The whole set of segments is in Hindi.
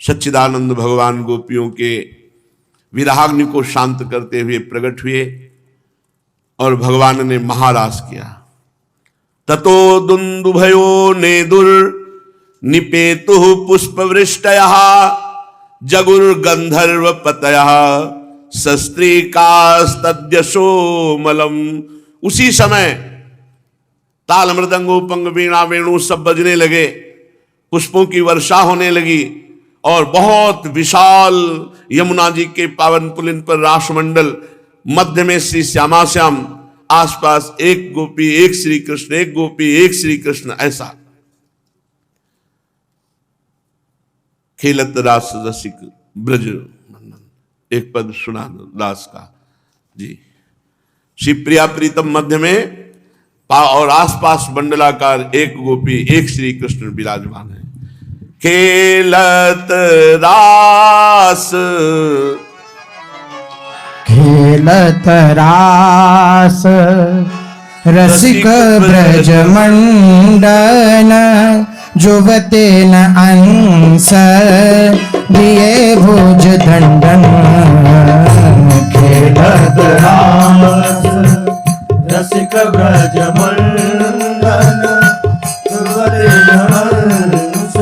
सच्चिदानंद भगवान गोपियों के विराग्नि को शांत करते हुए प्रकट हुए और भगवान ने महारास किया। ततो दुंदुभयो नेदुर निपेतु पुष्पवृष्टयः जगुर्गंधर्व पतयः शस्त्रिकास्तद्यशोमलम। उसी समय ताल मृदंग उपंग वीणा वेणु सब बजने लगे, पुष्पों की वर्षा होने लगी और बहुत विशाल यमुना जी के पावन पुलिन पर रासमंडल, मध्य में श्री श्यामा श्याम, आसपास एक गोपी एक श्री कृष्ण, एक गोपी एक श्री कृष्ण, ऐसा खेलत रास रसिक ब्रज। एक पद सुना दास का जी। श्री प्रिया प्रीतम मध्य में और आसपास मंडलाकार एक गोपी एक श्री कृष्ण विराजमान है। खेलत रास रसिक ब्रज मंडन जुवते न अंश दिए भुज दंडन। खेलत रास रसिक ब्रज मंडन जुवते न अंश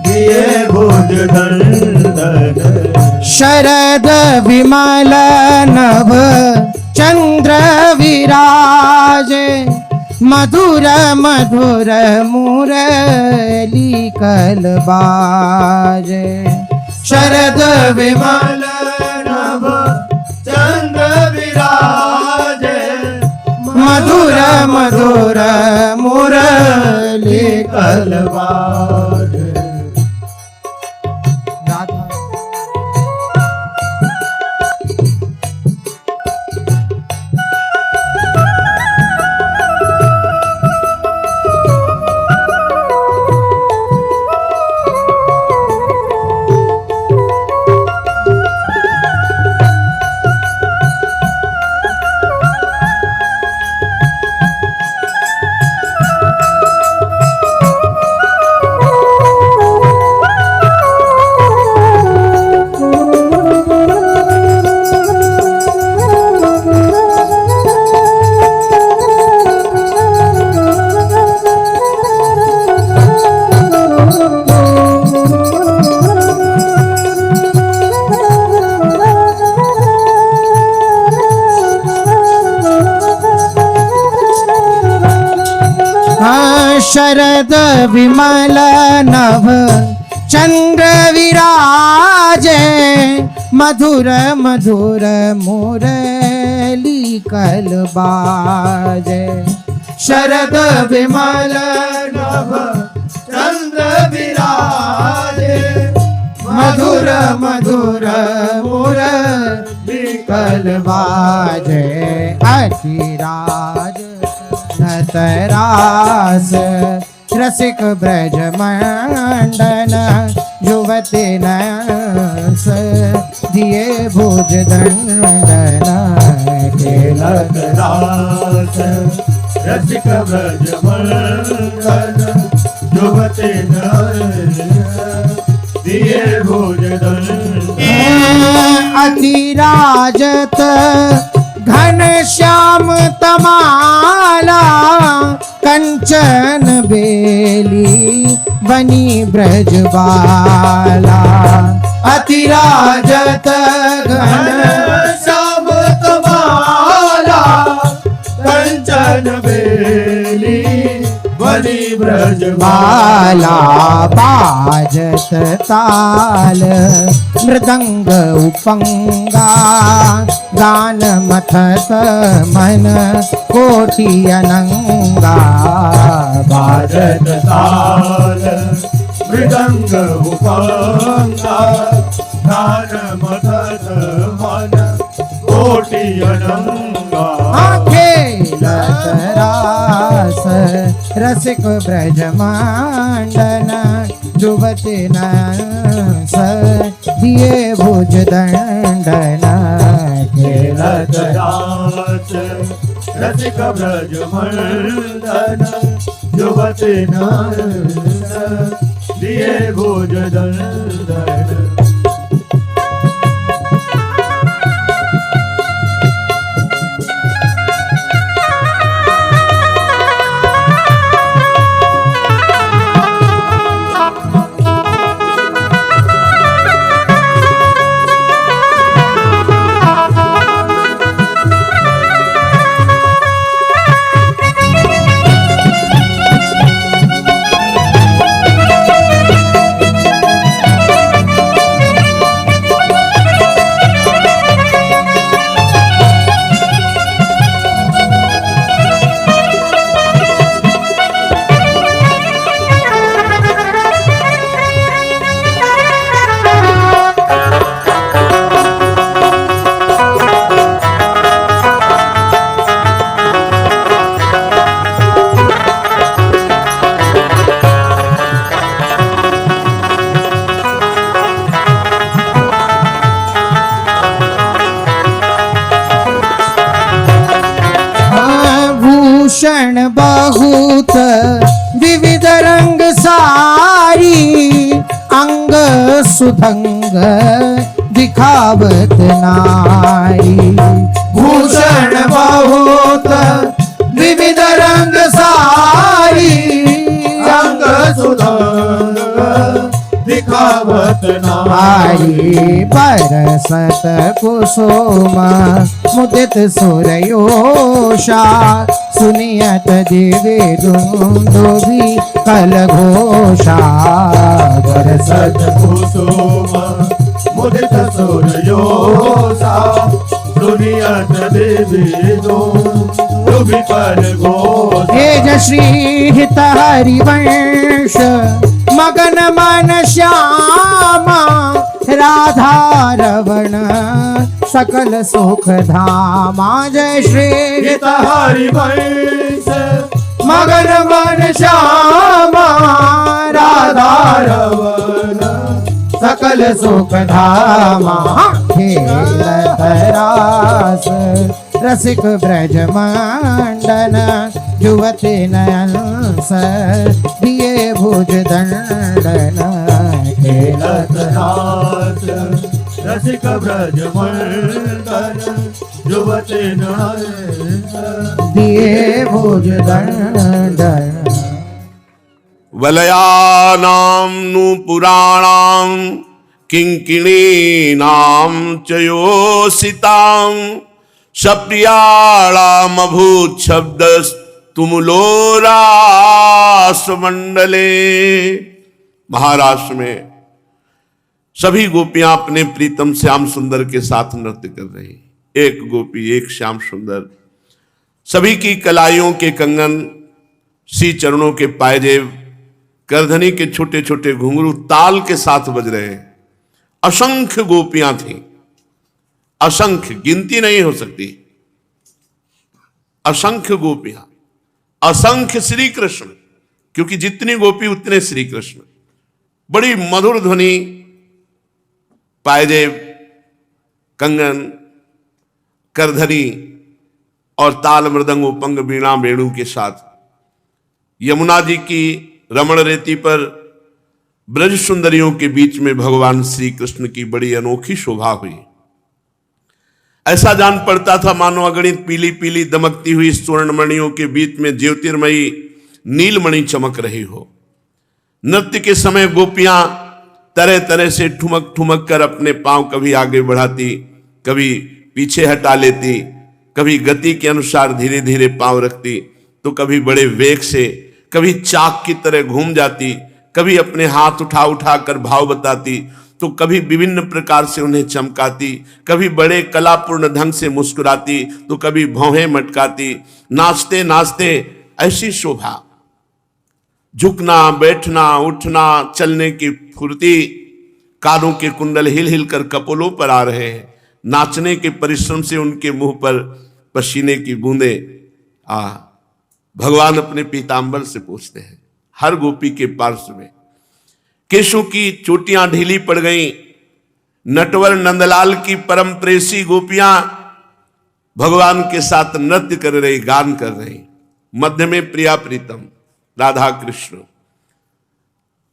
दिए भुज दंडन। शरद विमल नभ चंद्र विराजे मधुर मधुर मुरली कलबाजे। शरद विमल नभ चंद्र विराजे मधुर मधुर मुरली कलबाजे। शरद विमल नभ चंद्र विराजे मधुर मधुर मुरली कलबाजे। शरद विमल नभ चंद्र विराजे मधुर मधुर मुरली कलबाजे। अतिराज नतरास रसिक ब्रज मंडन युवती नस दिए भुज दंडन। खेलत रास रसिक ब्रज मंडन युवती नस दिए भुज दंडन। अतिराजत घन श्याम तमाला कंचन बेली बनी ब्रजबाला। अतिराजत घन श्याम तमाला कंचन बेली बनी ब्रजबाला। बाजत ताल मृदंग उपंगा गान मथत मन कोटि अनंगा। बाजत ताल मृदंग उपंगा गान मथत मन कोटि अनंगा। खेलत रास रसिक ब्रज मंडन जुवती नस दिए भुज दंडन। खेलत रास रसिक ब्रज मंडन जुवती नस दिए भुज दंडन। भूषण बहुत विविध रंग सारी, अंग सुधंग दिखावत नारी। भूषण बहुत विविध रंग सारी, अंग सुधंग दिखावत नारी। बरसत कुसुम मुदित सुरयोषा, सुनियत दिव्य दुंदुभि कलघोषा। बरसत कुसुम मुदित सूर्योषा, सुनियत देवी दुंदुभि कलघोषा। तेज श्री हित हरिवंश मगन मन श्यामा, राधा रवण सकल सुख धामा। जय श्री हित हरिवंश मगन मन श्यामा, राधा रवण सकल सुख धामा। खेलत रास रसिक ब्रज मंडन, युवती नयन दिए भुज दंडन। खेलत रास रसिक ब्रज मंडन, युवती नयन दिए भुज दंडन। वलयानां नु पुराणां किंकिणीनां च योषितां, सप्रियाणामभूत् शब्दस्तुमुलो रासमंडले। महाराष्ट्र में सभी गोपियां अपने प्रीतम श्याम सुंदर के साथ नृत्य कर रही। एक गोपी एक श्याम सुंदर, सभी की कलाइयों के कंगन, सी चरणों के पायजेब, करधनी के छोटे छोटे घुंघरू ताल के साथ बज रहे हैं। असंख्य गोपियां थीं, असंख्य, गिनती नहीं हो सकती। असंख्य गोपियां, असंख्य श्री कृष्ण, क्योंकि जितनी गोपी उतने श्री कृष्ण। बड़ी मधुर ध्वनि, पायजेब, कंगन, करधनी और ताल मृदंग उपंग वीणा वेणु के साथ यमुना जी की रमण रेती पर ब्रज सुंदरियों के बीच में भगवान श्री कृष्ण की बड़ी अनोखी शोभा हुई। ऐसा जान पड़ता था मानो अगणित पीली पीली दमकती हुई स्वर्णमणियों के बीच में ज्योतिर्मयी नीलमणि चमक रही हो। नृत्य के समय गोपियां तरह तरह से ठुमक ठुमक कर अपने पांव कभी आगे बढ़ाती, कभी पीछे हटा लेती, कभी गति के अनुसार धीरे धीरे पांव रखती, तो कभी बड़े वेग से, कभी चाक की तरह घूम जाती, कभी अपने हाथ उठा उठा कर भाव बताती, तो कभी विभिन्न प्रकार से उन्हें चमकाती, कभी बड़े कलापूर्ण ढंग से मुस्कुराती, तो कभी भौहें मटकाती। नाचते नाचते ऐसी शोभा, झुकना, बैठना, उठना, चलने की फुर्ती, कानों के कुंडल हिल हिल कर कपोलों पर आ रहे हैं। नाचने के परिश्रम से उनके मुंह पर पसीने की बूंदें भगवान अपने पीतांबर से पूछते हैं। हर गोपी के पार्श्व में केशों की चोटियां ढीली पड़ गईं। नटवर नंदलाल की परम प्रेसी गोपियां भगवान के साथ नृत्य कर रही, गान कर रही। मध्य में प्रिया प्रीतम राधा कृष्ण,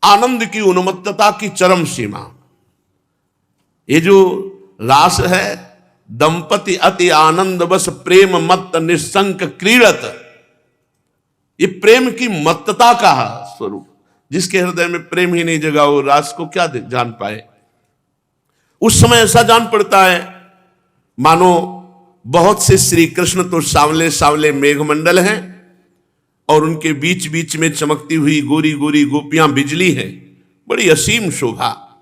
आनंद की उन्मत्तता की चरम सीमा। ये जो रास है, दंपति अति आनंद बस प्रेम मत्त निस्संक क्रीड़त, ये प्रेम की मत्तता का स्वरूप। जिसके हृदय में प्रेम ही नहीं जगा वो रास को क्या जान पाए। उस समय ऐसा जान पड़ता है मानो बहुत से श्री कृष्ण तो सांवले सांवले मेघमंडल हैं और उनके बीच बीच में चमकती हुई गोरी गोरी गोपियां बिजली हैं। बड़ी असीम शोभा।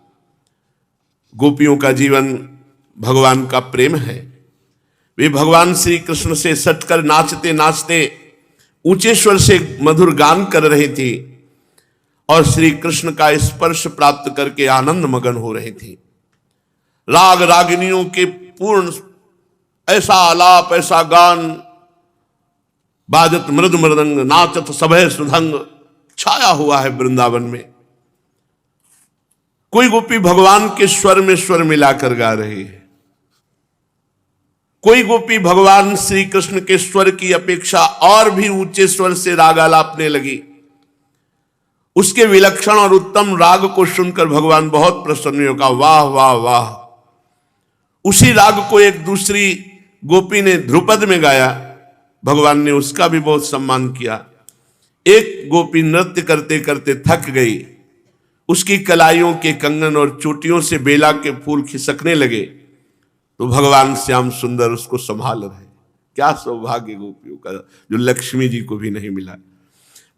गोपियों का जीवन भगवान का प्रेम है। वे भगवान श्री कृष्ण से सटकर नाचते नाचते ऊंचे स्वर से मधुर गान कर रही थी और श्री कृष्ण का स्पर्श प्राप्त करके आनंद मगन हो रही थी। राग रागिनियों के पूर्ण ऐसा आलाप, ऐसा गान, बाजत मृद मृदंग, नाचत सभय सुधंग छाया हुआ है वृंदावन में। कोई गोपी भगवान के स्वर में स्वर मिलाकर गा रही है। कोई गोपी भगवान श्री कृष्ण के स्वर की अपेक्षा और भी ऊंचे स्वर से राग आलापने लगी। उसके विलक्षण और उत्तम राग को सुनकर भगवान बहुत प्रसन्न हुए, कहा वाह वाह वाह। उसी राग को एक दूसरी गोपी ने ध्रुपद में गाया, भगवान ने उसका भी बहुत सम्मान किया। एक गोपी नृत्य करते करते थक गई, उसकी कलाइयों के कंगन और चोटियों से बेला के फूल खिसकने लगे, तो भगवान श्याम सुंदर उसको संभाल रहे। क्या सौभाग्य गोपियों का, जो लक्ष्मी जी को भी नहीं मिला।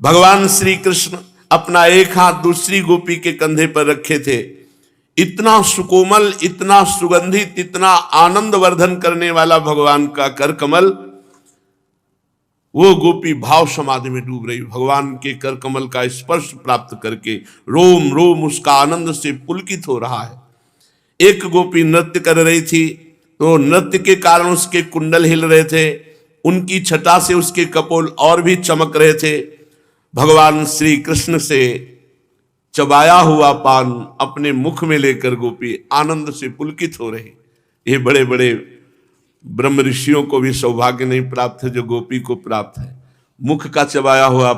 भगवान श्री कृष्ण अपना एक हाथ दूसरी गोपी के कंधे पर रखे थे। इतना सुकोमल, इतना सुगंधित, इतना आनंद वर्धन करने वाला भगवान का कर कमल, वो गोपी भाव समाधि में डूब रही। भगवान के कर कमल का स्पर्श प्राप्त करके रोम रोम उसका आनंद से पुलकित हो रहा है। एक गोपी नृत्य कर रही थी, तो नृत्य के कारण उसके कुंडल हिल रहे थे, उनकी छटा से उसके कपोल और भी चमक रहे थे। भगवान श्री कृष्ण से चबाया हुआ पान अपने मुख में लेकर गोपी आनंद से पुलकित हो रही। ये बड़े बड़े ब्रह्म ऋषियों को भी सौभाग्य नहीं प्राप्त है जो गोपी को प्राप्त है। मुख का चबाया हुआ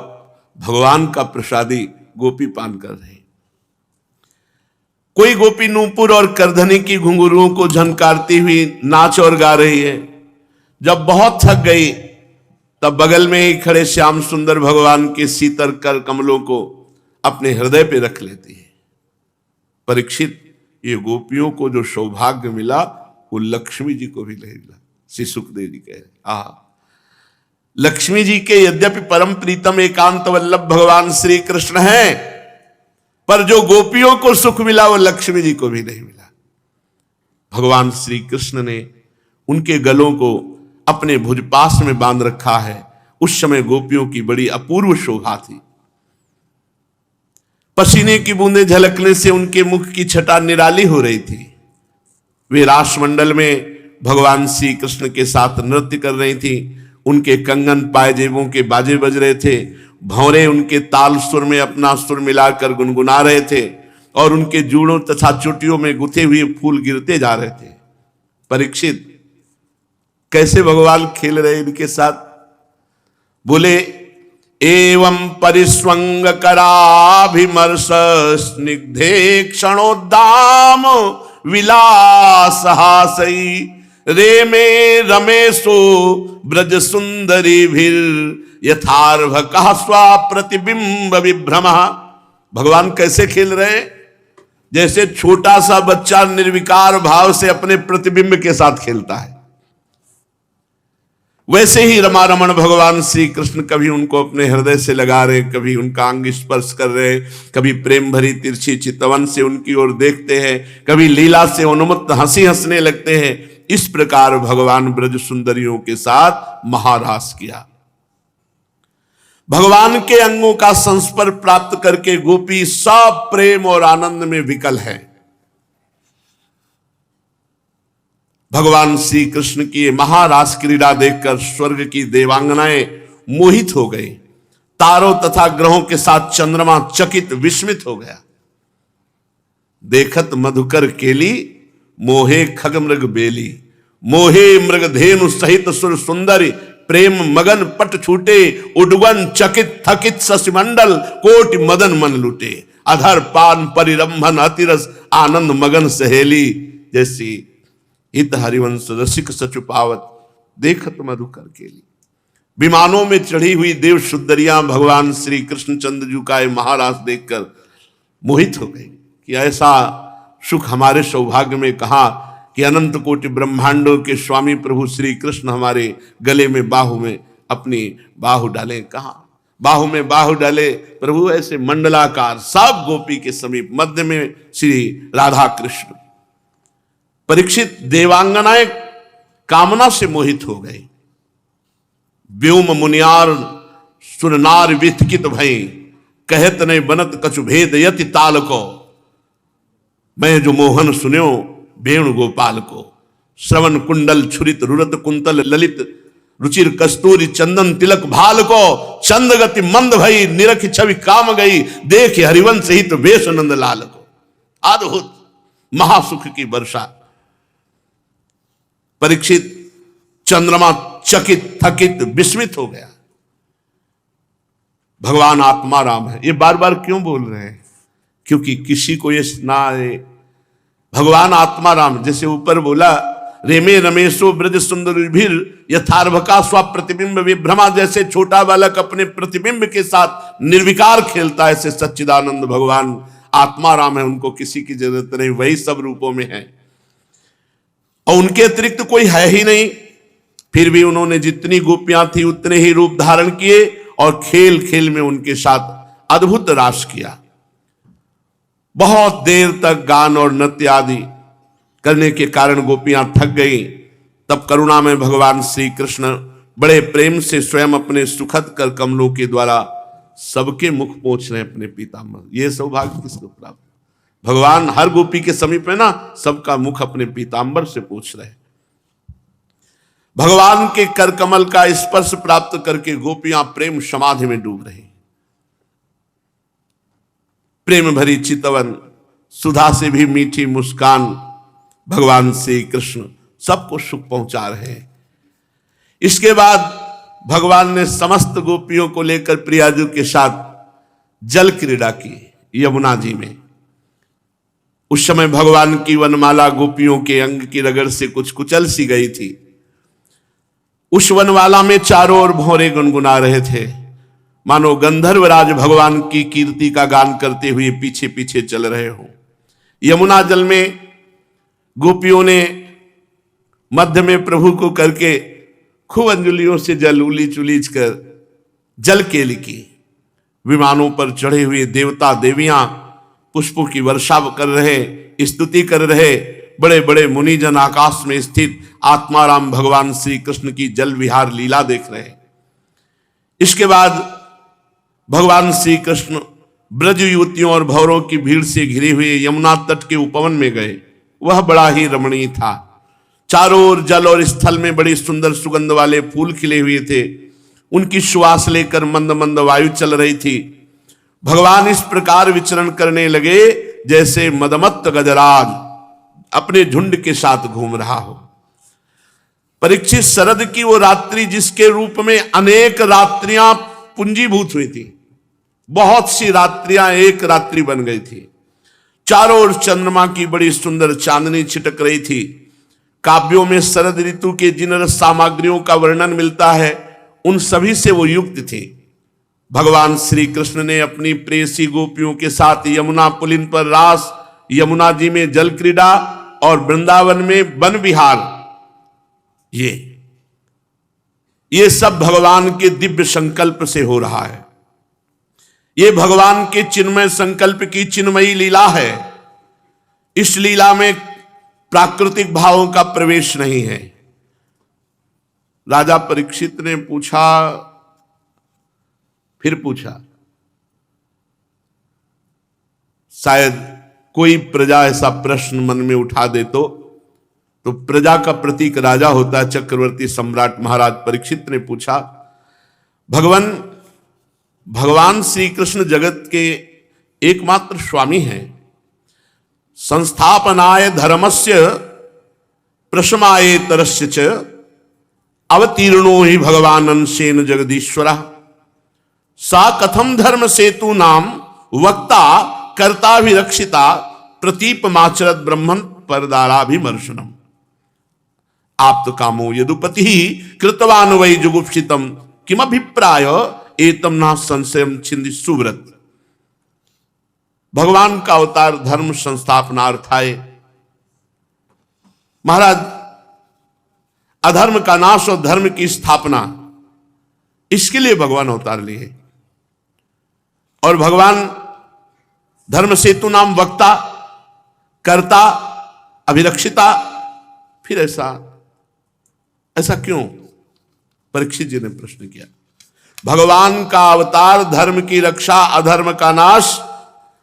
भगवान का प्रसादी गोपी पान कर रही। कोई गोपी नूपुर और करधनी की घुंघरुओं को झनकारती हुई नाच और गा रही है। जब बहुत थक गई तब बगल में ही खड़े श्याम सुंदर भगवान के शीतल कर कमलों को अपने हृदय पे रख लेती है। परीक्षित, ये गोपियों को जो सौभाग्य मिला वो लक्ष्मी जी को भी नहीं मिला। श्री सुखदेव जी कह रहे, लक्ष्मी जी के यद्यपि परम प्रीतम एकांत वल्लभ भगवान श्री कृष्ण हैं, पर जो गोपियों को सुख मिला वो लक्ष्मी जी को भी नहीं मिला। भगवान श्री कृष्ण ने उनके गलों को अपने भुजपास में बांध रखा है। उस समय गोपियों की बड़ी अपूर्व शोभा थी। पसीने की बूंदें झलकने से उनके मुख की छटा निराली हो रही थी। वे रासमंडल में भगवान श्री कृष्ण के साथ नृत्य कर रही थी। उनके कंगन पायजेबों के बाजे बज रहे थे, भंवरे उनके ताल सुर में अपना सुर मिलाकर गुनगुना रहे थे और उनके जूड़ों तथा चोटियों में गुथे हुए फूल गिरते जा रहे थे। परीक्षित, कैसे भगवान खेल रहे इनके साथ। बोले, एवं परिस्वंग कराभिमर्श स्निग्धे क्षणोद्दाम विलास हासई रे में रमेशो ब्रज सुंदरी भीर यथार्भ कहा स्वा प्रतिबिंब विभ्रम। भगवान कैसे खेल रहे, जैसे छोटा सा बच्चा निर्विकार भाव से अपने प्रतिबिंब के साथ खेलता है। वैसे ही रमा रमण भगवान श्री कृष्ण कभी उनको अपने हृदय से लगा रहे, कभी उनका अंग स्पर्श कर रहे, कभी प्रेम भरी तिरछी चितवन से उनकी ओर देखते हैं, कभी लीला से उन्मत्त हंसी हंसने लगते हैं। इस प्रकार भगवान ब्रज सुंदरियों के साथ महारास किया। भगवान के अंगों का संस्पर्श प्राप्त करके गोपी सब प्रेम और आनंद में विकल है। भगवान श्री कृष्ण की महारास क्रीड़ा देखकर स्वर्ग की देवांगनाएं मोहित हो गई। तारों तथा ग्रहों के साथ चंद्रमा चकित विस्मित हो गया। देखत मधुकर केली मोहे खग मृग बेली, मोहे मृग धेनु सहित सुर सुंदरी प्रेम मगन पट छूटे उडवन चकित थकित शशिमंडल कोटि मदन मन लूटे अधर पान परिरंभन अतिरस आनंद मगन सहेली जैसी हित हरिवंश रसिक सचुपावत देखत मधुकर केली। विमानों में चढ़ी हुई देव सुंदरियां भगवान श्री कृष्णचंद्र जी का महाराज देखकर मोहित हो गई कि ऐसा सुख हमारे सौभाग्य में कहा कि अनंत कोटि ब्रह्मांडों के स्वामी प्रभु श्री कृष्ण हमारे गले में बाहु में अपनी बाहु डाले। कहा बाहु में बाहु डाले प्रभु, ऐसे मंडलाकार सब गोपी के समीप, मध्य में श्री राधा कृष्ण। परीक्षित, देवांगनाएं कामना से मोहित हो गई। व्योम मुनियार सुरनार विथकित भई कहत नहीं बनत कछु भेद यति ताल को। मैं जो मोहन सुन्यो वेणु गोपाल को, श्रवण कुंडल छुरित रुरत कुंतल ललित रुचिर कस्तूरी चंदन तिलक भाल को। चंद गति मंद भई निरख छवि काम गई देख हरिवंश हित वेश नंद लाल को। अद्भुत महासुख की वर्षा। परीक्षित, चंद्रमा चकित थकित विस्मित हो गया। भगवान आत्मा राम है, ये बार बार क्यों बोल रहे हैं? क्योंकि किसी को ये ना आए भगवान आत्मा राम, जैसे ऊपर बोला रेमे रमेशो ब्रज सुंदर यथार्भका स्व प्रतिबिंब विभ्रमा, जैसे छोटा बालक अपने प्रतिबिंब के साथ निर्विकार खेलता है, ऐसे सच्चिदानंद भगवान आत्मा राम है, उनको किसी की जरूरत नहीं, वही सब रूपों में है और उनके अतिरिक्त कोई है ही नहीं। फिर भी उन्होंने जितनी गोपियां थी उतने ही रूप धारण किए और खेल खेल में उनके साथ अद्भुत रास किया। बहुत देर तक गान और नृत्य आदि करने के कारण गोपियां थक गई। तब करुणा में भगवान श्री कृष्ण बड़े प्रेम से स्वयं अपने सुखद कर कमलों के द्वारा सबके मुख पोंछ रहे अपने पीताम्बर। यह सौभाग्य किसको प्राप्त? भगवान हर गोपी के समीप है ना, सबका मुख अपने पीताम्बर से पोंछ रहे। भगवान के कर कमल का स्पर्श प्राप्त करके गोपियां प्रेम समाधि में डूब रही। प्रेम भरी चितवन, सुधा से भी मीठी मुस्कान, भगवान श्री कृष्ण सबको सुख पहुंचा रहे हैं। इसके बाद भगवान ने समस्त गोपियों को लेकर प्रियाजू के साथ जल क्रीड़ा की यमुना जी में। उस समय भगवान की वनमाला गोपियों के अंग की रगड़ से कुछ कुचल सी गई थी। उस वनमाला में चारों ओर भौरे गुनगुना रहे थे, मानो गंधर्वराज भगवान की कीर्ति का गान करते हुए पीछे पीछे चल रहे हो। यमुना जल में गोपियों ने मध्य में प्रभु को करके खूब अंजुलियों से जल उलीच उलीच कर जल केली की। विमानों पर चढ़े हुए देवता देवियां पुष्पों की वर्षा कर रहे, स्तुति कर रहे। बड़े बड़े मुनिजन आकाश में स्थित आत्माराम भगवान श्री कृष्ण की जल विहार लीला देख रहे। इसके बाद भगवान श्री कृष्ण ब्रज युवतियों और भौरों की भीड़ से घिरे हुए यमुना तट के उपवन में गए। वह बड़ा ही रमणीय था। चारों ओर जल और स्थल में बड़ी सुंदर सुगंध वाले फूल खिले हुए थे। उनकी सुवास लेकर मंद मंद वायु चल रही थी। भगवान इस प्रकार विचरण करने लगे जैसे मदमत्त गजराज अपने झुंड के साथ घूम रहा हो। परीक्षित, शरद की वो रात्रि जिसके रूप में अनेक रात्रियां पुंजीभूत हुई थी, बहुत सी रात्रियां एक रात्रि बन गई थी। चारों ओर चंद्रमा की बड़ी सुंदर चांदनी छिटक रही थी। काव्यों में शरद ऋतु के जिन रस सामग्रियों का वर्णन मिलता है उन सभी से वो युक्त थी। भगवान श्री कृष्ण ने अपनी प्रेयसी गोपियों के साथ यमुना पुलिन पर रास, यमुना जी में जल क्रीड़ा और वृंदावन में वन विहार, ये सब भगवान के दिव्य संकल्प से हो रहा है। ये भगवान के चिन्मय संकल्प की चिन्मयी लीला है। इस लीला में प्राकृतिक भावों का प्रवेश नहीं है। राजा परीक्षित ने पूछा, फिर पूछा, शायद कोई प्रजा ऐसा प्रश्न मन में उठा दे तो प्रजा का प्रतीक राजा होता है। चक्रवर्ती सम्राट महाराज परीक्षित ने पूछा, भगवान श्री कृष्ण जगत के एकमात्र स्वामी हैं। संस्थापनाय धर्मस्य प्रशमाये तरस्य च अवतीर्णो ही भगवान अंशेन जगदीश्वरः सा कथम धर्म सेतु नाम वक्ता कर्ताभिरक्षिता प्रतीपमाचरत ब्रह्मन् परदाराभिमर्शनम् आप्त कामो यदुपति कृतवान वै जुगुप्सितम किमभिप्राय एतम ना संशयम छिंदि सुव्रत। भगवान का अवतार धर्म संस्थापनार्थाय। महाराज, अधर्म का नाश और धर्म की स्थापना, इसके लिए भगवान अवतार लिए। और भगवान धर्म सेतु नाम वक्ता, कर्ता, अभिरक्षिता। फिर ऐसा क्यों? परीक्षित जी ने प्रश्न किया। भगवान का अवतार धर्म की रक्षा, अधर्म का नाश,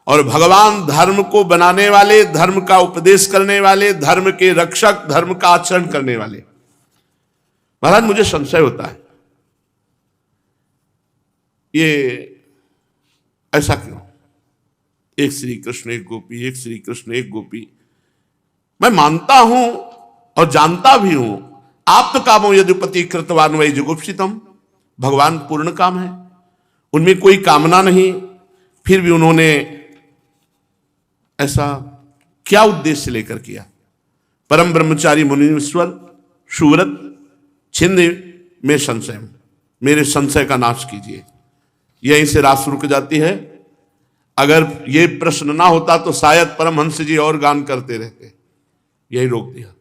और भगवान धर्म को बनाने वाले, धर्म का उपदेश करने वाले, धर्म के रक्षक, धर्म का आचरण करने वाले। महाराज, मुझे संशय होता है, ये ऐसा क्यों? एक श्री कृष्ण एक गोपी, एक श्री कृष्ण एक गोपी। मैं मानता हूं और जानता भी हूं आप तो कामो यदुपति कृतवान वही जुगुप्सितम, भगवान पूर्ण काम है, उनमें कोई कामना नहीं, फिर भी उन्होंने ऐसा क्या उद्देश्य लेकर किया? परम ब्रह्मचारी मुनीश्वर सुव्रत छिंद में संशय, मेरे संशय का नाश कीजिए। यहीं से रास रुक जाती है। अगर ये प्रश्न ना होता तो शायद परमहंस जी और गान करते रहते, यही रोक दिया।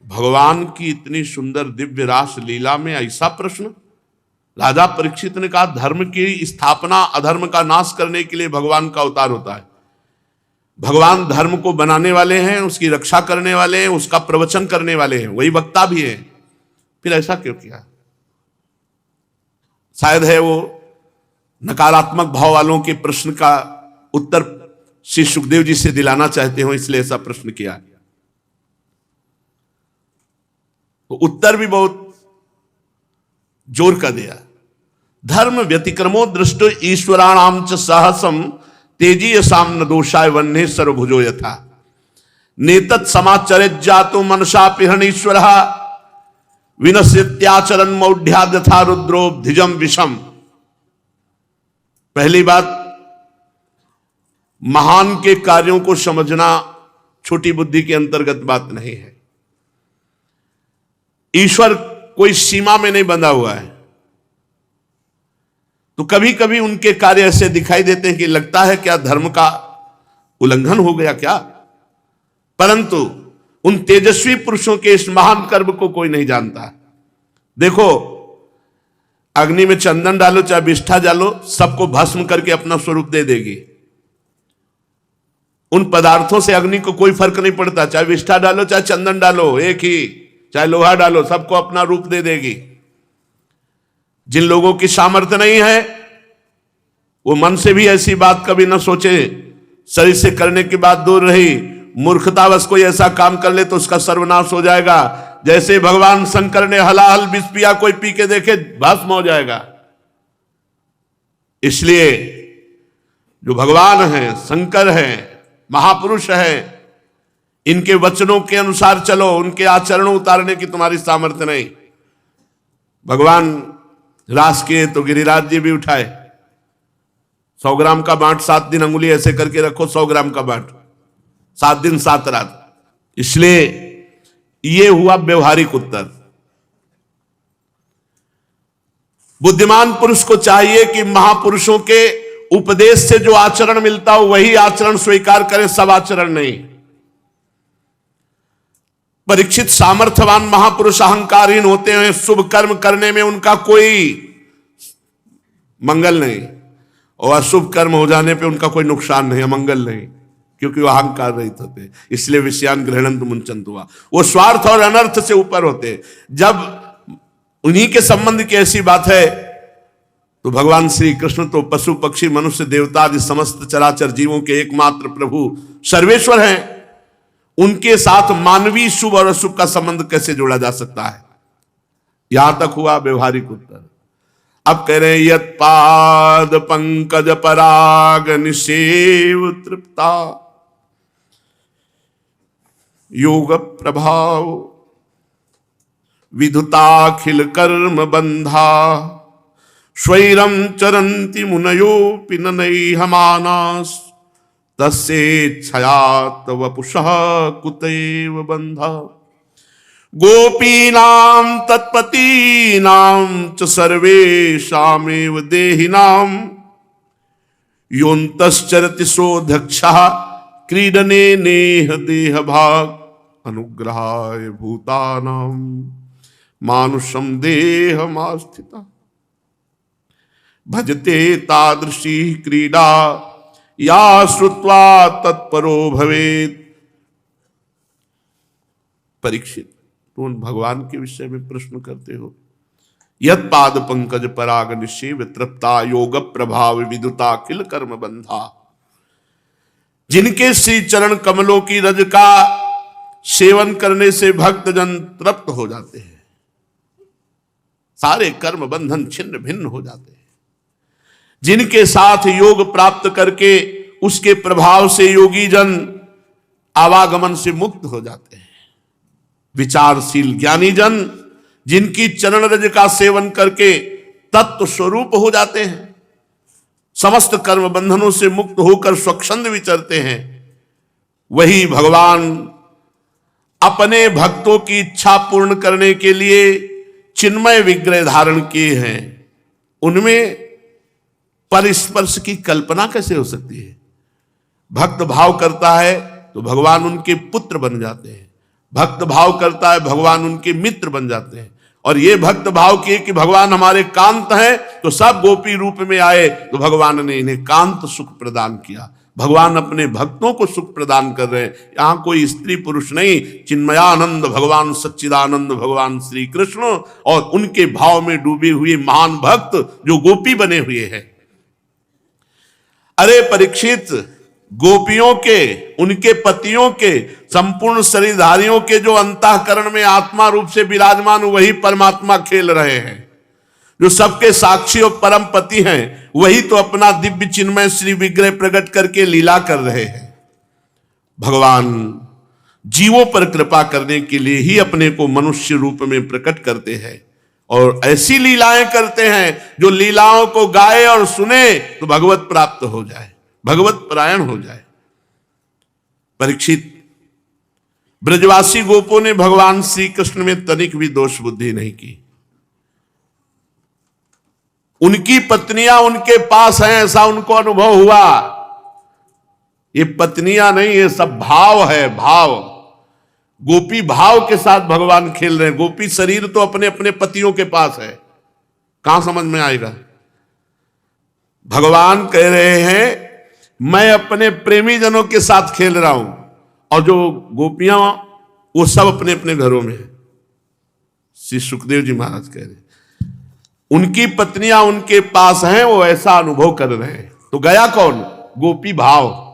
भगवान की इतनी सुंदर दिव्य रास लीला में ऐसा प्रश्न? राजा परीक्षित ने कहा धर्म की स्थापना अधर्म का नाश करने के लिए भगवान का अवतार होता है। भगवान धर्म को बनाने वाले हैं, उसकी रक्षा करने वाले हैं, उसका प्रवचन करने वाले हैं, वही वक्ता भी है, फिर ऐसा क्यों किया? शायद है वो नकारात्मक भाव वालों के प्रश्न का उत्तर श्री सुखदेव जी से दिलाना चाहते हो, इसलिए ऐसा प्रश्न किया। तो उत्तर भी बहुत जोर का दिया। धर्म व्यतिक्रमो दृष्टो ईश्वराणाम च सहसम तेजी यसाम न दोषाय वन्ने सर्वभुजो यथा नेतत् समाचरित जातो मनसा पिहणीश्वर विनश्यत्याचरण मौढ़्याद यथा रुद्रोब्धिजम विषम। पहली बात, महान के कार्यों को समझना छोटी बुद्धि के अंतर्गत बात नहीं है। ईश्वर कोई सीमा में नहीं बंधा हुआ है, तो कभी कभी उनके कार्य ऐसे दिखाई देते हैं कि लगता है क्या धर्म का उल्लंघन हो गया क्या, परंतु उन तेजस्वी पुरुषों के इस महान कर्म को कोई नहीं जानता। देखो, अग्नि में चंदन डालो चाहे विष्ठा डालो, सबको भस्म करके अपना स्वरूप दे देगी। उन पदार्थों से अग्नि को कोई फर्क नहीं पड़ता, चाहे विष्ठा डालो चाहे चंदन डालो, एक ही, चाहे लोहा डालो, सबको अपना रूप दे देगी। जिन लोगों की सामर्थ्य नहीं है वो मन से भी ऐसी बात कभी ना सोचे, शरीर से करने की बात दूर रही, मूर्खतावश कोई ऐसा काम कर ले तो उसका सर्वनाश हो जाएगा। जैसे भगवान शंकर ने हलाहल विष पिया, कोई पी के देखे भस्म हो जाएगा। इसलिए जो भगवान हैं, शंकर हैं, महापुरुष हैं, इनके वचनों के अनुसार चलो, उनके आचरणों उतारने की तुम्हारी सामर्थ्य नहीं। भगवान रास किए तो गिरिराज जी भी उठाए, 100 ग्राम का बांट 7 दिन अंगुली ऐसे करके रखो, 100 ग्राम का बांट, 7 दिन 7 रात। इसलिए ये हुआ व्यवहारिक उत्तर। बुद्धिमान पुरुष को चाहिए कि महापुरुषों के उपदेश से जो आचरण मिलता हो वही आचरण स्वीकार करें, सब आचरण नहीं। परीक्षित सामर्थ्यवान महापुरुष अहंकारहीन होते हैं, शुभ कर्म करने में उनका कोई मंगल नहीं, और अशुभ कर्म हो जाने पे उनका कोई नुकसान नहीं, अमंगल नहीं, क्योंकि वो अहंकार रहित होते। इसलिए विषयान ग्रहणंत मुंचंत हुआ, वो स्वार्थ और अनर्थ से ऊपर होते। जब उन्हीं के संबंध की ऐसी बात है तो भगवान श्री कृष्ण तो पशु पक्षी मनुष्य देवता आदि समस्त चराचर जीवों के एकमात्र प्रभु सर्वेश्वर हैं। उनके साथ मानवीय शुभ और अशुभ का संबंध कैसे जोड़ा जा सकता है? यहां तक हुआ व्यवहारिक उत्तर। अब कह रहे हैं यत पाद पंकज पराग निसेव तृप्ता योग प्रभाव विधुताखिल कर्म बंधा स्वैरम चरंति मुनयो पिननैहमानास तस्येच्छया तव पुषः कुतैव बंधा गोपीनां तत्पतीनां च सर्वेषामेव देहिनां योऽन्तश्चरति सोऽध्यक्षः क्रीडने नेह देहभाग अनुग्रहाय भूतानां मानुषं देहमास्थिता भजते तादृशी क्रीडा या श्रुत्वा तत्परो भवेत्। परीक्षित, तुम भगवान के विषय में प्रश्न करते हो। यत पाद पंकज पराग निषेव तृप्ता योग प्रभाव विदुता अखिल कर्म बंधा। जिनके श्री चरण कमलों की रज का सेवन करने से भक्तजन तृप्त हो जाते हैं, सारे कर्म बंधन छिन्न भिन्न हो जाते हैं। जिनके साथ योग प्राप्त करके उसके प्रभाव से योगी जन आवागमन से मुक्त हो जाते हैं। विचारशील ज्ञानी जन जिनकी चरण रज का सेवन करके तत्व स्वरूप हो जाते हैं, समस्त कर्म बंधनों से मुक्त होकर स्वच्छंद विचरते हैं, वही भगवान अपने भक्तों की इच्छा पूर्ण करने के लिए चिन्मय विग्रह धारण किए हैं। उनमें परस्पर्श की कल्पना कैसे हो सकती है? भक्त भाव करता है तो भगवान उनके पुत्र बन जाते हैं, भक्त भाव करता है भगवान उनके मित्र बन जाते हैं। और ये भक्त भाव किए कि भगवान हमारे कांत हैं, तो सब गोपी रूप में आए, तो भगवान ने इन्हें कांत सुख प्रदान किया। भगवान अपने भक्तों को सुख प्रदान कर रहे हैं। यहां कोई स्त्री पुरुष नहीं, चिन्मयानंद भगवान सच्चिदानंद भगवान श्री कृष्ण और उनके भाव में डूबे हुए महान भक्त जो गोपी बने हुए हैं। अरे परीक्षित, गोपियों के, उनके पतियों के, संपूर्ण शरीरधारियों के जो अंतःकरण में आत्मा रूप से विराजमान वही परमात्मा खेल रहे हैं। जो सबके साक्षी और परम पति हैं, वही तो अपना दिव्य चिन्मय श्री विग्रह प्रकट करके लीला कर रहे हैं। भगवान जीवों पर कृपा करने के लिए ही अपने को मनुष्य रूप में प्रकट करते हैं और ऐसी लीलाएं करते हैं जो लीलाओं को गाए और सुने तो भगवत प्राप्त हो जाए, भगवत परायण हो जाए। परीक्षित, ब्रजवासी गोपों ने भगवान श्री कृष्ण में तनिक भी दोष बुद्धि नहीं की। उनकी पत्नियां उनके पास हैं ऐसा उनको अनुभव हुआ। ये पत्नियां नहीं, ये सब भाव है, भाव। गोपी भाव के साथ भगवान खेल रहे हैं। गोपी शरीर तो अपने अपने पतियों के पास है, कहां समझ में आएगा? भगवान कह रहे हैं मैं अपने प्रेमी जनों के साथ खेल रहा हूं और जो गोपियां वो सब अपने अपने घरों में है। श्री सुखदेव जी महाराज कह रहे हैं उनकी पत्नियां उनके पास हैं, वो ऐसा अनुभव कर रहे हैं। तो गया कौन? गोपी भाव।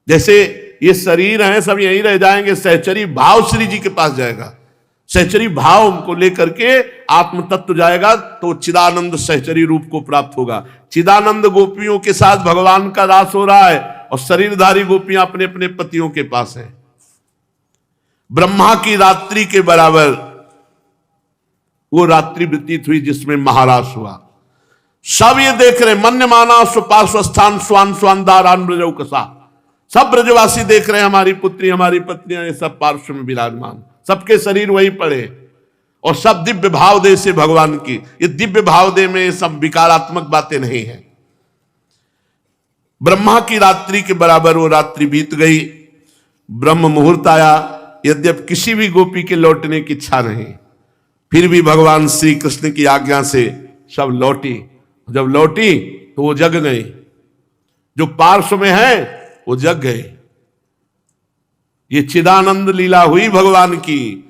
जैसे ये शरीर हैं सब यहीं रह जाएंगे, सहचरी भाव श्री जी के पास जाएगा। सहचरी भाव को लेकर के आत्म तत्व जाएगा तो चिदानंद सहचरी रूप को प्राप्त होगा। चिदानंद गोपियों के साथ भगवान का रास हो रहा है और शरीरधारी गोपियां अपने अपने पतियों के पास हैं। ब्रह्मा की रात्रि के बराबर वो रात्रि व्यतीत हुई जिसमें महारास हुआ। सब ये देख रहे, मन्य माना सुपार्श्वस्थान स्वान स्वान दारान ब्रजौ कसा। सब ब्रजवासी देख रहे हैं हमारी पुत्री हमारी पत्नियां ये सब पार्श्व में विराजमान, सबके शरीर वहीं पड़े और सब दिव्य भाव दे से भगवान की। ये दिव्य भाव दे में सब विकारात्मक बातें नहीं है। ब्रह्मा की रात्रि के बराबर वो रात्रि बीत गई। ब्रह्म मुहूर्त आया, यद्यप किसी भी गोपी के लौटने की इच्छा नहीं, फिर भी भगवान श्री कृष्ण की आज्ञा से सब लौटी। जब लौटी तो वो जग गई, जो पार्श्व में है वो जग गए। ये चिदानंद लीला हुई भगवान की,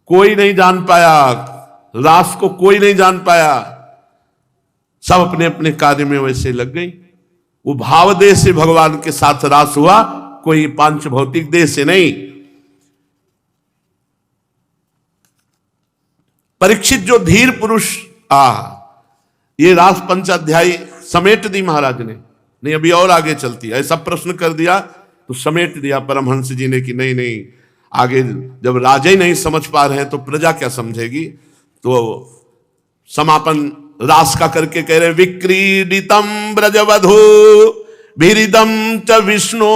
कोई नहीं जान पाया, रास को कोई नहीं जान पाया। सब अपने अपने कार्य में वैसे लग गई। वो भाव देह से भगवान के साथ रास हुआ, कोई पांच भौतिक देह से नहीं। परीक्षित जो धीर पुरुष ये रास पंचाध्यायी समेट दी महाराज ने, नहीं अभी और आगे चलती है। ऐसा प्रश्न कर दिया तो समेट दिया परमहंस जी ने कि नहीं नहीं, आगे जब राजा ही नहीं समझ पा रहे हैं तो प्रजा क्या समझेगी। तो समापन रास का करके कह रहे विक्रीडितम ब्रजवधू भिरिदम च विष्णु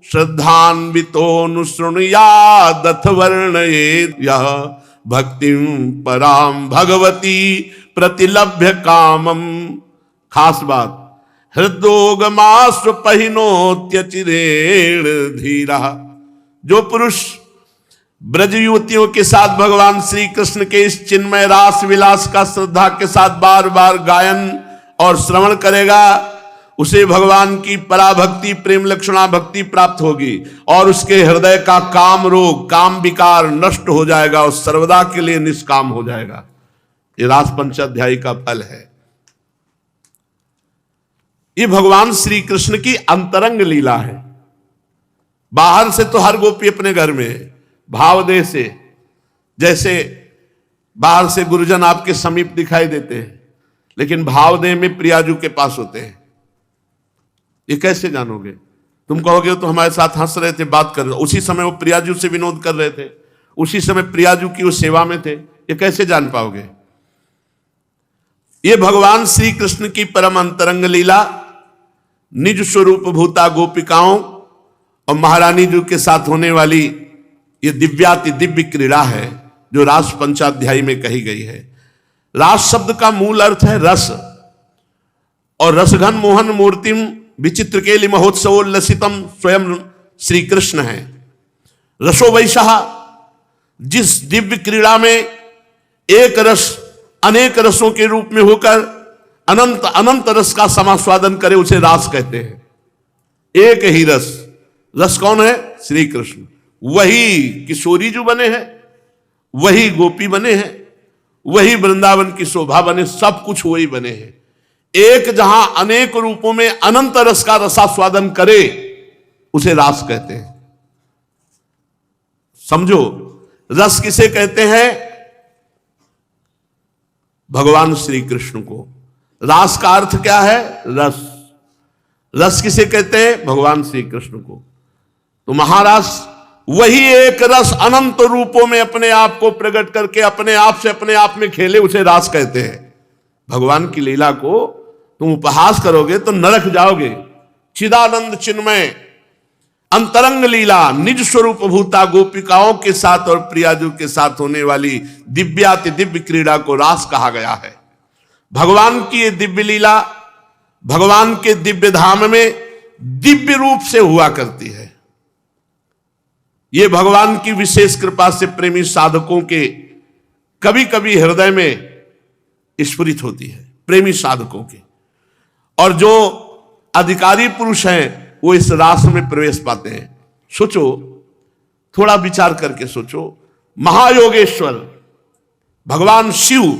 श्रद्धान्वितोऽनुशृणुयादथ वर्णयेत् यः भक्तिं पराम भगवती प्रतिलभ्य कामम। खास बात, हृदोगमाश्व पहिनोत्यचिरेण धीरा। जो पुरुष ब्रज युवतियों के साथ भगवान श्री कृष्ण के इस चिन्मय रास विलास का श्रद्धा के साथ बार बार गायन और श्रवण करेगा, उसे भगवान की पराभक्ति प्रेम लक्षणा भक्ति प्राप्त होगी और उसके हृदय का काम रोग काम विकार नष्ट हो जाएगा और सर्वदा के लिए निष्काम हो जाएगा। ये रास पंचाध्यायी का फल है। ये भगवान श्री कृष्ण की अंतरंग लीला है। बाहर से तो हर गोपी अपने घर में है, भाव देह से। जैसे बाहर से गुरुजन आपके समीप दिखाई देते हैं, लेकिन भाव देह में प्रियाजू के पास होते हैं। ये कैसे जानोगे? तुम कहोगे तो हमारे साथ हंस रहे थे, बात कर रहे, उसी समय वो प्रियाजू से विनोद कर रहे थे, उसी समय प्रियाजू की वो सेवा में थे, ये कैसे जान पाओगे? ये भगवान श्री कृष्ण की परम अंतरंग लीला निज स्वरूप भूता गोपिकाओं और महारानी जी के साथ होने वाली ये दिव्याति दिव्य क्रीड़ा है जो रास पंचाध्यायी में कही गई है। रास शब्द का मूल अर्थ है रस, और रसघन मोहन मूर्तिम विचित्र केलि महोत्सवोल्लसितम स्वयं श्री कृष्ण है। रसो वैशाह, जिस दिव्य क्रीड़ा में एक रस अनेक रसों के रूप में होकर अनंत अनंत रस का समास्वादन करे उसे रास कहते हैं। एक ही रस, रस कौन है? श्री कृष्ण। वही किशोरी जो बने हैं, वही गोपी बने हैं, वही वृंदावन की शोभा बने, सब कुछ वही बने हैं। एक जहां अनेक रूपों में अनंत रस का रसास्वादन करे उसे रास कहते हैं। समझो, रस किसे कहते हैं? भगवान श्री कृष्ण को। रास का अर्थ क्या है? रस। रस किसे कहते हैं? भगवान श्री कृष्ण को। तो महारास वही एक रस अनंत रूपों में अपने आप को प्रकट करके अपने आप से अपने आप में खेले उसे रास कहते हैं। भगवान की लीला को तुम उपहास करोगे तो नरक जाओगे। चिदानंद चिन्मय अंतरंग लीला निज स्वरूप भूता गोपिकाओं के साथ और प्रियाजू के साथ होने वाली दिव्याति दिव्य क्रीड़ा को रास कहा गया है। भगवान की ये दिव्य लीला भगवान के दिव्य धाम में दिव्य रूप से हुआ करती है। ये भगवान की विशेष कृपा से प्रेमी साधकों के कभी कभी हृदय में स्फुरित होती है, प्रेमी साधकों के। और जो अधिकारी पुरुष हैं वो इस रास में प्रवेश पाते हैं। सोचो, थोड़ा विचार करके सोचो, महायोगेश्वर भगवान शिव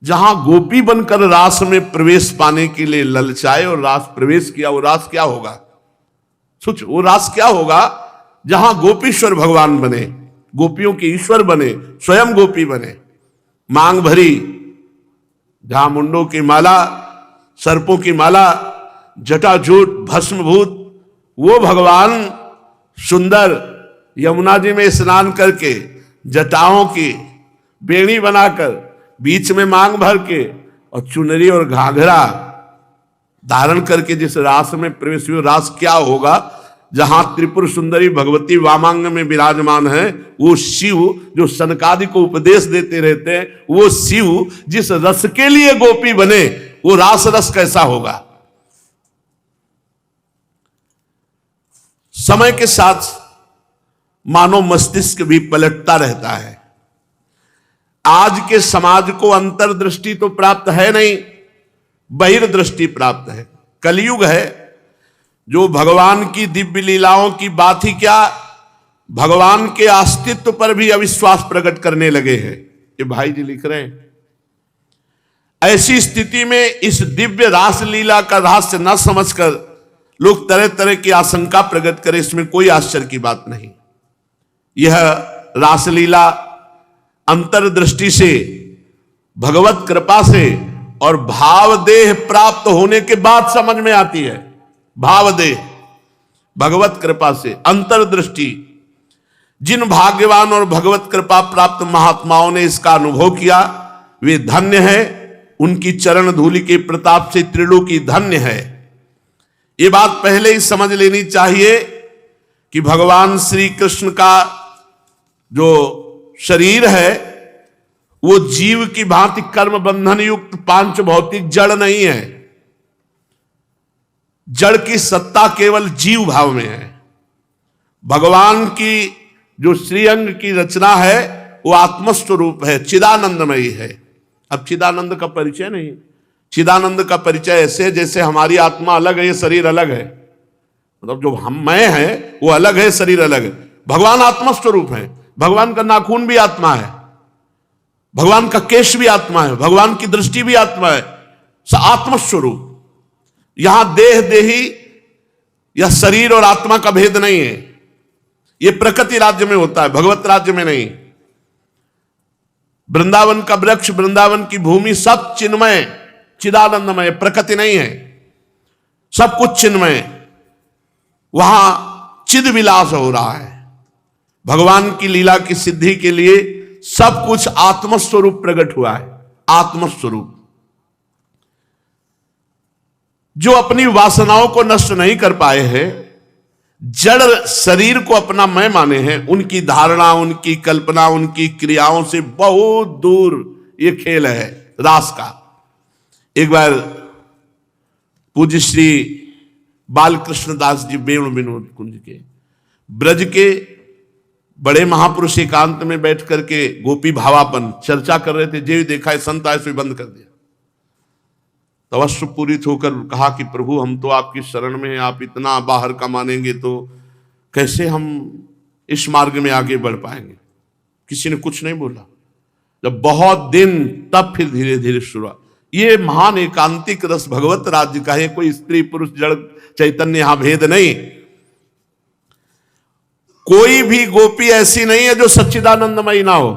जहां गोपी बनकर रास में प्रवेश पाने के लिए ललचाए और रास प्रवेश किया, वो रास क्या होगा? सोचो, वो रास क्या होगा जहां गोपीश्वर भगवान बने, गोपियों के ईश्वर बने, स्वयं गोपी बने, मांग भरी, जहां मुंडों की माला, सर्पों की माला, जटाजूट, भस्मभूत, वो भगवान सुंदर यमुना जी में स्नान करके जटाओं की बेड़ी बनाकर बीच में मांग भर के और चुनरी और घाघरा धारण करके जिस रास में प्रवेश हुए, रास क्या होगा जहां त्रिपुर सुंदरी भगवती वामांग में विराजमान है। वो शिव जो सनकादि को उपदेश देते रहते हैं, वो शिव जिस रस के लिए गोपी बने, वो रास रस कैसा होगा? समय के साथ मानव मस्तिष्क भी पलटता रहता है। आज के समाज को अंतर्दृष्टि तो प्राप्त है नहीं, बहिर्दृष्टि प्राप्त है। कलयुग है जो भगवान की दिव्य लीलाओं की बात ही क्या, भगवान के अस्तित्व पर भी अविश्वास प्रकट करने लगे हैं। ये भाई जी लिख रहे हैं, ऐसी स्थिति में इस दिव्य रास लीला का रहस्य न समझकर लोग तरह तरह की आशंका प्रकट करें, इसमें कोई आश्चर्य की बात नहीं। यह रासलीला अंतर्दृष्टि से, भगवत कृपा से और भावदेह प्राप्त होने के बाद समझ में आती है। भावदेह, भगवत कृपा से, अंतर्दृष्टि। जिन भाग्यवान और भगवत कृपा प्राप्त महात्माओं ने इसका अनुभव किया वे धन्य है, उनकी चरण धूलि के प्रताप से त्रिलोकी धन्य है। ये बात पहले ही समझ लेनी चाहिए कि भगवान श्री कृष्ण का जो शरीर है वो जीव की भांति कर्म बंधन युक्त पांच भौतिक जड़ नहीं है। जड़ की सत्ता केवल जीव भाव में है। भगवान की जो श्रीअंग की रचना है वो आत्मस्वरूप है, चिदानंदमयी है। अब चिदानंद का परिचय नहीं, चिदानंद का परिचय ऐसे जैसे हमारी आत्मा अलग है, ये शरीर अलग है। मतलब जो हम मैं है वो अलग है, शरीर अलग है। भगवान आत्मस्वरूप है। भगवान का नाखून भी आत्मा है, भगवान का केश भी आत्मा है, भगवान की दृष्टि भी आत्मा है, आत्मस्वरूप। यहां देह देही या शरीर और आत्मा का भेद नहीं है। यह प्रकृति राज्य में होता है, भगवत राज्य में नहीं। वृंदावन का वृक्ष, वृंदावन की भूमि सब चिन्मय चिदानंदमय, प्रकृति नहीं है। सब कुछ चिन्मय, वहां चिद विलास हो रहा है। भगवान की लीला की सिद्धि के लिए सब कुछ आत्मस्वरूप प्रकट हुआ है। आत्मस्वरूप जो अपनी वासनाओं को नष्ट नहीं कर पाए हैं, जड़ शरीर को अपना मैं माने हैं, उनकी धारणा, उनकी कल्पना, उनकी क्रियाओं से बहुत दूर ये खेल है रास का। एक बार पूज्य श्री बालकृष्ण दास जी वेणु विनोद कुंज के ब्रज के बड़े महापुरुष एकांत में बैठ करके गोपी भावापन चर्चा कर रहे थे। जे देखा है संत आए सो बंद कर दिया। तवस्व पूरित होकर कहा कि प्रभु हम तो आपकी शरण में हैं, आप इतना बाहर का मानेंगे तो कैसे हम इस मार्ग में आगे बढ़ पाएंगे। किसी ने कुछ नहीं बोला। जब बहुत दिन तब फिर धीरे धीरे शुरुआत। ये महान एकांतिक रस भगवत राज्य का है, कोई स्त्री पुरुष जड़ चैतन्य यहां भेद नहीं। कोई भी गोपी ऐसी नहीं है जो सच्चिदानंदमयी ना हो।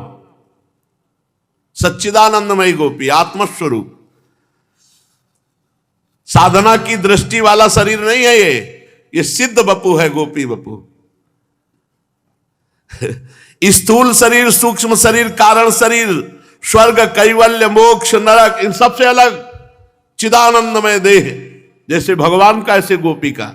सच्चिदानंदमयी गोपी आत्मस्वरूप, साधना की दृष्टि वाला शरीर नहीं है ये सिद्ध बपू है, गोपी बपू। स्थूल शरीर, सूक्ष्म शरीर, कारण शरीर, स्वर्ग, कैवल्य, मोक्ष, नरक, इन सबसे अलग चिदानंदमय देह। जैसे भगवान का ऐसे गोपी का।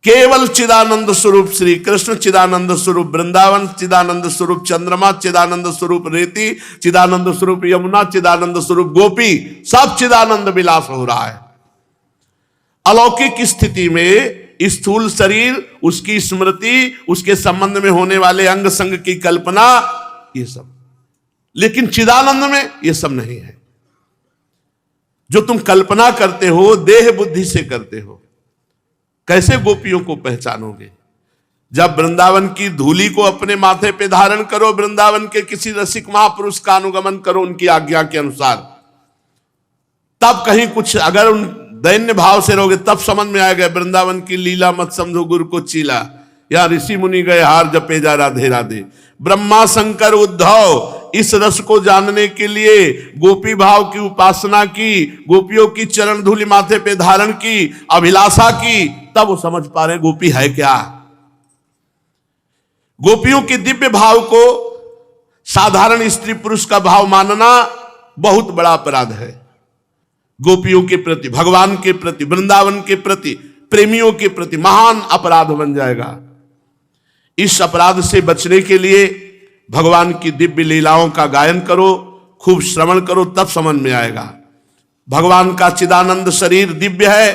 केवल चिदानंद स्वरूप श्री कृष्ण, चिदानंद स्वरूप वृंदावन, चिदानंद स्वरूप चंद्रमा, चिदानंद स्वरूप रेती, चिदानंद स्वरूप यमुना, चिदानंद स्वरूप गोपी, सब चिदानंद विलास हो रहा है। अलौकिक स्थिति में स्थूल शरीर, उसकी स्मृति, उसके संबंध में होने वाले अंग संग की कल्पना, ये सब। लेकिन चिदानंद में ये सब नहीं है। जो तुम कल्पना करते हो देह बुद्धि से करते हो, कैसे गोपियों को पहचानोगे? जब वृंदावन की धूली को अपने माथे पे धारण करो, वृंदावन के किसी रसिक महापुरुष का अनुगमन करो उनकी आज्ञा के अनुसार, तब कहीं कुछ अगर उन दैन्य भाव से रहोगे तब समझ में आएगा वृंदावन की लीला मत समझो गुरु को चीला, या ऋषि मुनि गए हार जपे जा राधे राधे। ब्रह्मा शंकर उद्धव इस रस को जानने के लिए गोपी भाव की उपासना की, गोपियों की चरण धूलि माथे पे धारण की, अभिलाषा की, तब वो समझ पा रहे गोपी है क्या। गोपियों के दिव्य भाव को साधारण स्त्री पुरुष का भाव मानना बहुत बड़ा अपराध है। गोपियों के प्रति, भगवान के प्रति, वृंदावन के प्रति, प्रेमियों के प्रति महान अपराध बन जाएगा। इस अपराध से बचने के लिए भगवान की दिव्य लीलाओं का गायन करो, खूब श्रवण करो, तब समझ में आएगा। भगवान का चिदानंद शरीर दिव्य है,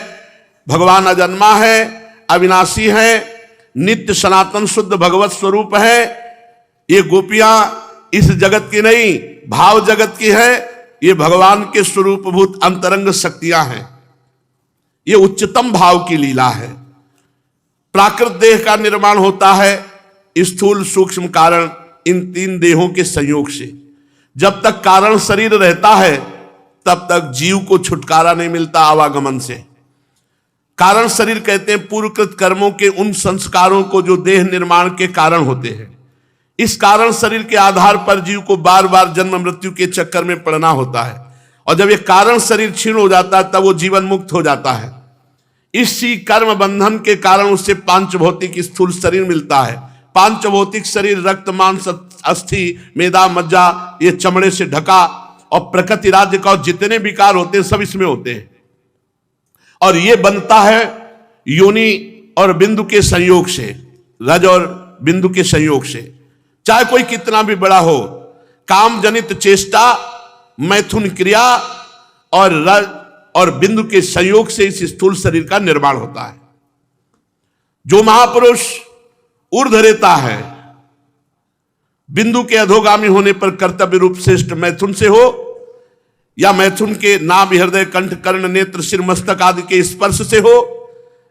भगवान अजन्मा है, अविनाशी है, नित्य सनातन शुद्ध भगवत स्वरूप है। ये गोपियां इस जगत की नहीं, भाव जगत की है। ये भगवान के स्वरूपभूत अंतरंग शक्तियां हैं। ये उच्चतम भाव की लीला है। प्राकृत देह का निर्माण होता है स्थूल सूक्ष्म कारण, इन तीन देहों के संयोग से। जब तक कारण शरीर रहता है तब तक जीव को छुटकारा नहीं मिलता आवागमन से। कारण शरीर कहते हैं पूर्वकृत कर्मों के उन संस्कारों को जो देह निर्माण के कारण होते हैं। इस कारण शरीर के आधार पर जीव को बार बार जन्म मृत्यु के चक्कर में पड़ना होता है, और जब ये कारण शरीर क्षीण हो जाता है तब वो जीवन मुक्त हो जाता है। इसी कर्म बंधन के कारण उससे पांच भौतिक स्थूल शरीर मिलता है। पांच भौतिक शरीर रक्त मांस अस्थि मेदा मज्जा, ये चमड़े से ढका, और प्रकृति राज्य का जितने विकार होते हैं सब इसमें होते हैं। और ये बनता है योनि और बिंदु के संयोग से, रज और बिंदु के संयोग से। चाहे कोई कितना भी बड़ा हो, काम जनित चेष्टा, मैथुन क्रिया और रज और बिंदु के संयोग से इस स्थूल शरीर का निर्माण होता है। जो महापुरुष ऊर्ध्वरेता है, बिंदु के अधोगामी होने पर कर्तव्य रूप श्रेष्ठ मैथुन से हो, या मैथुन के नाभि हृदय कंठ कर्ण नेत्र सिर मस्तक आदि के स्पर्श से हो,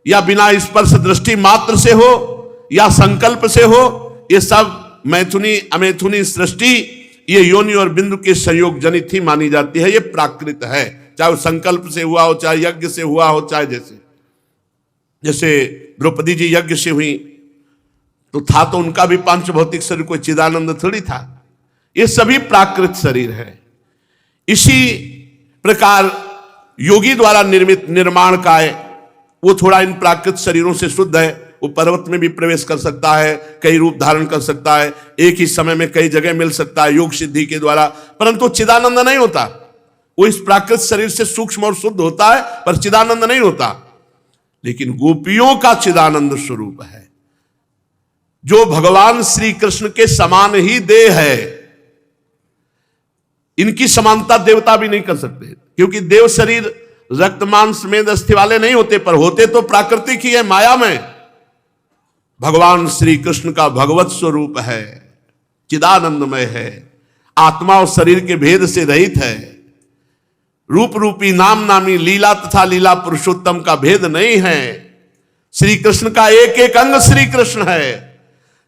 या बिना स्पर्श दृष्टि मात्र से हो, या संकल्प से हो, ये सब मैथुनी अमैथुनी सृष्टि ये योनि और बिंदु के संयोग जनित ही मानी जाती है। ये प्राकृत है, चाहे वो संकल्प से हुआ हो, चाहे यज्ञ से हुआ हो, चाहे जैसे द्रौपदी जी यज्ञ से हुई तो था तो उनका भी पांच भौतिक शरीर, कोई चिदानंद थोड़ी था। ये सभी प्राकृत शरीर है। इसी प्रकार योगी द्वारा निर्मित निर्माण काय, वो थोड़ा इन प्राकृत शरीरों से शुद्ध है, वो पर्वत में भी प्रवेश कर सकता है, कई रूप धारण कर सकता है, एक ही समय में कई जगह मिल सकता है योग सिद्धि के द्वारा, परंतु चिदानंद नहीं होता। वो इस प्राकृत शरीर से सूक्ष्म और शुद्ध होता है पर चिदानंद नहीं होता। लेकिन गोपियों का चिदानंद स्वरूप है, जो भगवान श्री कृष्ण के समान ही देह है। इनकी समानता देवता भी नहीं कर सकते, क्योंकि देव शरीर रक्त मांस मेद अस्थि वाले नहीं होते, पर होते तो प्राकृतिक ही है, माया में। भगवान श्री कृष्ण का भगवत स्वरूप है, चिदानंदमय है, आत्मा और शरीर के भेद से रहित है, रूप रूपी नाम नामी लीला तथा लीला पुरुषोत्तम का भेद नहीं है। श्री कृष्ण का एक एक अंग श्री कृष्ण है।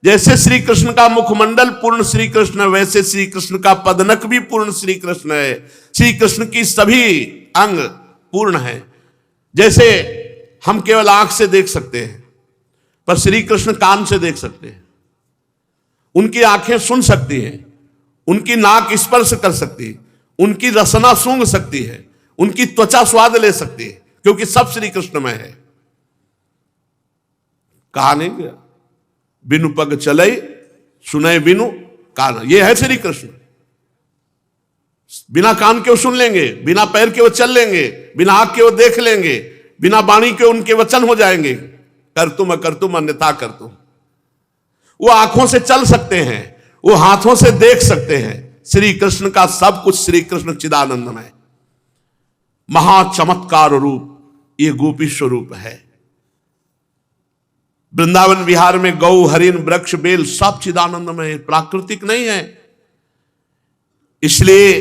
जैसे श्री कृष्ण का मुखमंडल पूर्ण श्री कृष्ण है, वैसे श्री कृष्ण का पदनक भी पूर्ण श्री कृष्ण है। श्री कृष्ण की सभी अंग पूर्ण है। जैसे हम केवल आंख से देख सकते हैं, पर श्री कृष्ण कान से देख सकते हैं, उनकी आंखें सुन सकती हैं, उनकी नाक स्पर्श कर सकती है, उनकी रसना सूंघ सकती है, उनकी त्वचा स्वाद ले सकती है, क्योंकि सब श्री कृष्ण में है। कहा नहीं गया, बिनु पग चले सुने बिनु कान, ये है श्री कृष्ण। बिना कान के वो सुन लेंगे, बिना पैर के वो चल लेंगे, बिना आंख के वो देख लेंगे, बिना वाणी के उनके वचन हो जाएंगे, कर तुम अकर तुम अन्यथा कर तुम। वो आंखों से चल सकते हैं, वो हाथों से देख सकते हैं। श्री कृष्ण का सब कुछ श्री कृष्ण चिदानंदमय महाचमत्कार रूप ये गोपी स्वरूप है। वृंदावन विहार में गौ हरिण वृक्ष बेल सब चिदानंदमय, प्राकृतिक नहीं है। इसलिए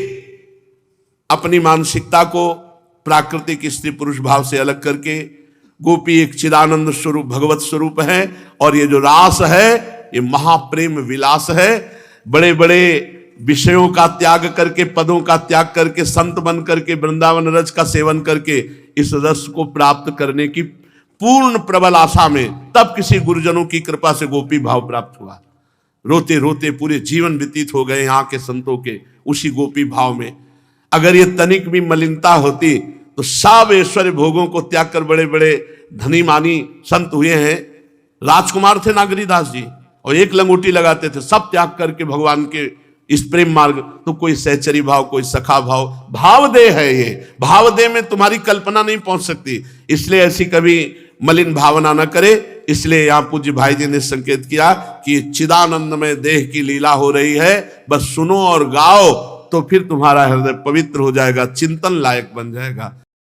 अपनी मानसिकता को प्राकृतिक स्त्री पुरुष भाव से अलग करके गोपी एक चिदानंद स्वरूप भगवत स्वरूप है। और ये जो रास है ये महाप्रेम विलास है। बड़े बड़े विषयों का त्याग करके, पदों का त्याग करके, संत बन करके, वृंदावन रज का सेवन करके इस रस को प्राप्त करने की पूर्ण प्रबल आशा में तब किसी गुरुजनों की कृपा से गोपी भाव प्राप्त हुआ। रोते रोते पूरे जीवन व्यतीत हो गए यहाँ के संतों के उसी गोपी भाव में। अगर ये तनिक भी मलिनता होती तो सब ऐश्वर्य भोगों को त्याग कर बड़े बड़े धनी मानी संत हुए हैं। राजकुमार थे नागरीदास जी, और एक लंगोटी लगाते थे, सब त्याग करके भगवान के इस प्रेम मार्ग। तो कोई सहचरी भाव, कोई सखा भाव, भाव दे है ये। भाव दे में तुम्हारी कल्पना नहीं पहुंच सकती, इसलिए ऐसी कभी मलिन भावना न करे। इसलिए यहाँ पूज्य भाई जी ने संकेत किया कि चिदानंद में देह की लीला हो रही है, बस सुनो और गाओ, तो फिर तुम्हारा हृदय पवित्र हो जाएगा, चिंतन लायक बन जाएगा।